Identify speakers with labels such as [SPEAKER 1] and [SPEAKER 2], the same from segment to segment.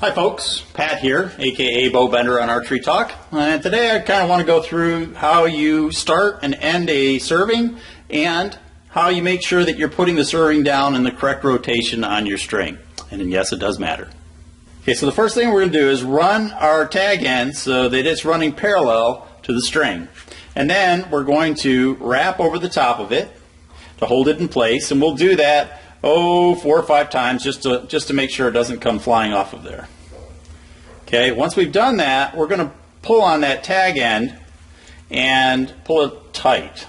[SPEAKER 1] Hi folks, Pat here, aka Bo Bender on Archery Talk. And today I kind of want to go through how you start and end a serving and how you make sure that you're putting the serving down in the correct rotation on your string. And yes, it does matter. Okay, so the first thing we're going to do is run our tag end so that it's running parallel to the string. And then we're going to wrap over the top of it to hold it in place, and we'll do that 4 or 5 times just to make sure it doesn't come flying off of there. Okay, once we've done that, we're going to pull on that tag end and pull it tight.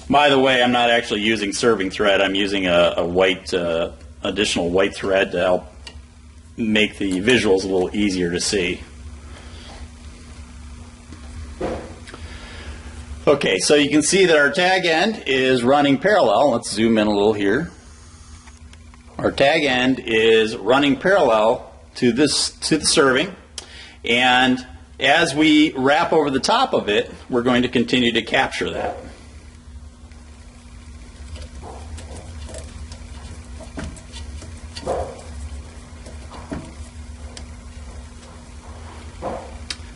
[SPEAKER 1] By the way, I'm not actually using serving thread. I'm using a white, additional white thread to help make the visuals a little easier to see. Okay, so you can see that our tag end is running parallel. Let's zoom in a little here. Our tag end is running parallel to the serving, and as we wrap over the top of it, we're going to continue to capture that.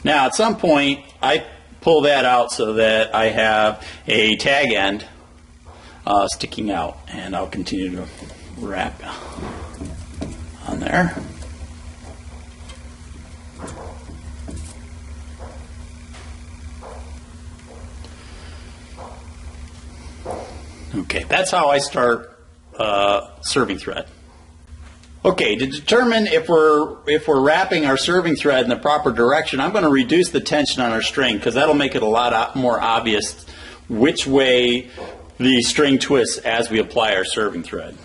[SPEAKER 1] Now, at some point, I pull that out so that I have a tag end sticking out, and I'll continue to wrap on there. Okay, that's how I start serving thread. Okay, to determine if we're wrapping our serving thread in the proper direction, I'm going to reduce the tension on our string because that'll make it a lot more obvious which way the string twists as we apply our serving thread.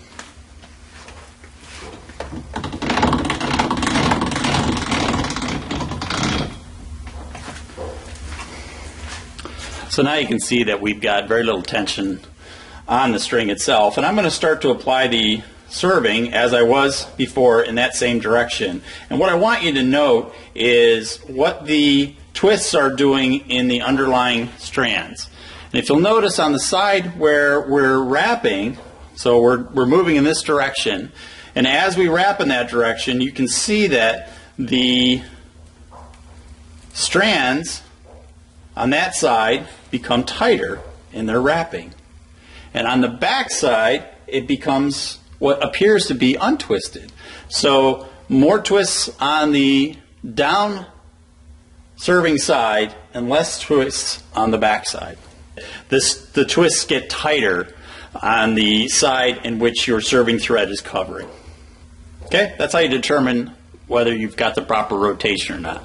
[SPEAKER 1] So now you can see that we've got very little tension on the string itself, and I'm going to start to apply the serving as I was before in that same direction. And what I want you to note is what the twists are doing in the underlying strands. And if you'll notice on the side where we're wrapping, so we're moving in this direction, and as we wrap in that direction, you can see that the strands on that side become tighter in their wrapping. And on the back side, it becomes what appears to be untwisted. So more twists on the down serving side and less twists on the back side. The twists get tighter on the side in which your serving thread is covering. Okay, that's how you determine whether you've got the proper rotation or not.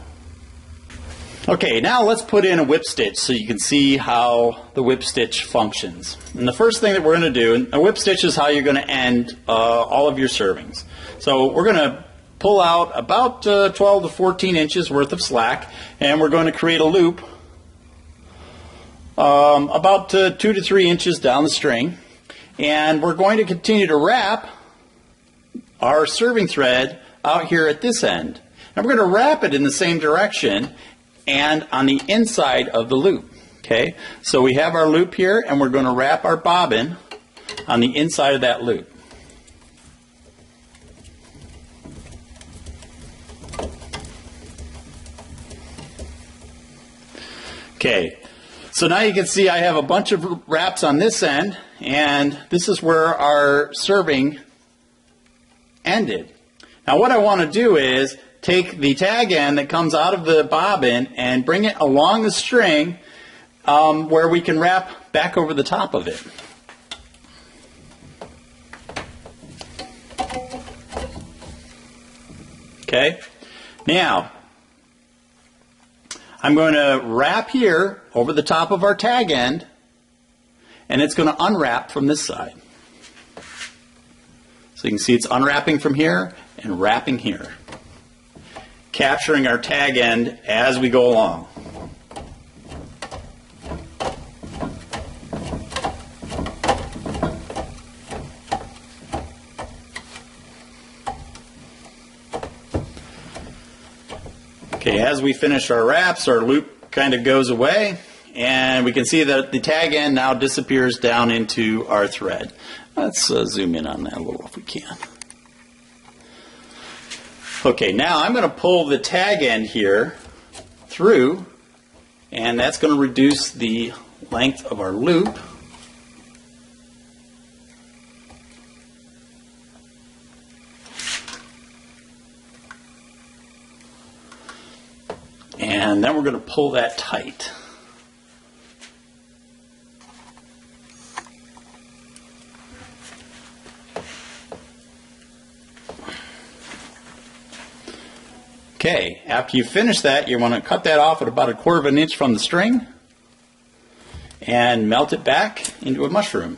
[SPEAKER 1] Okay, now let's put in a whip stitch so you can see how the whip stitch functions. And the first thing that we're going to do, a whip stitch is how you're going to end all of your servings. So we're going to pull out about 12 to 14 inches worth of slack, and we're going to create a loop about 2 to 3 inches down the string. And we're going to continue to wrap our serving thread out here at this end. And we're going to wrap it in the same direction and on the inside of the loop. Okay, so we have our loop here, and we're going to wrap our bobbin on the inside of that loop. Okay, so now you can see I have a bunch of wraps on this end, and this is where our serving ended. Now what I want to do is take the tag end that comes out of the bobbin and bring it along the string where we can wrap back over the top of it. Okay, now I'm going to wrap here over the top of our tag end, and it's going to unwrap from this side. So you can see it's unwrapping from here and wrapping here, capturing our tag end as we go along. Okay, as we finish our wraps, our loop kind of goes away, And we can see that the tag end now disappears down into our thread. Let's zoom in on that a little if we can. Okay, now I'm going to pull the tag end here through, and that's going to reduce the length of our loop. And then we're going to pull that tight. Okay, after you finish that, you want to cut that off at about 1/4 of an inch from the string and melt it back into a mushroom.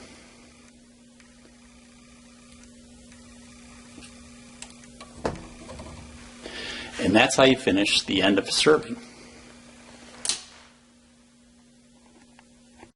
[SPEAKER 1] And that's how you finish the end of a serving.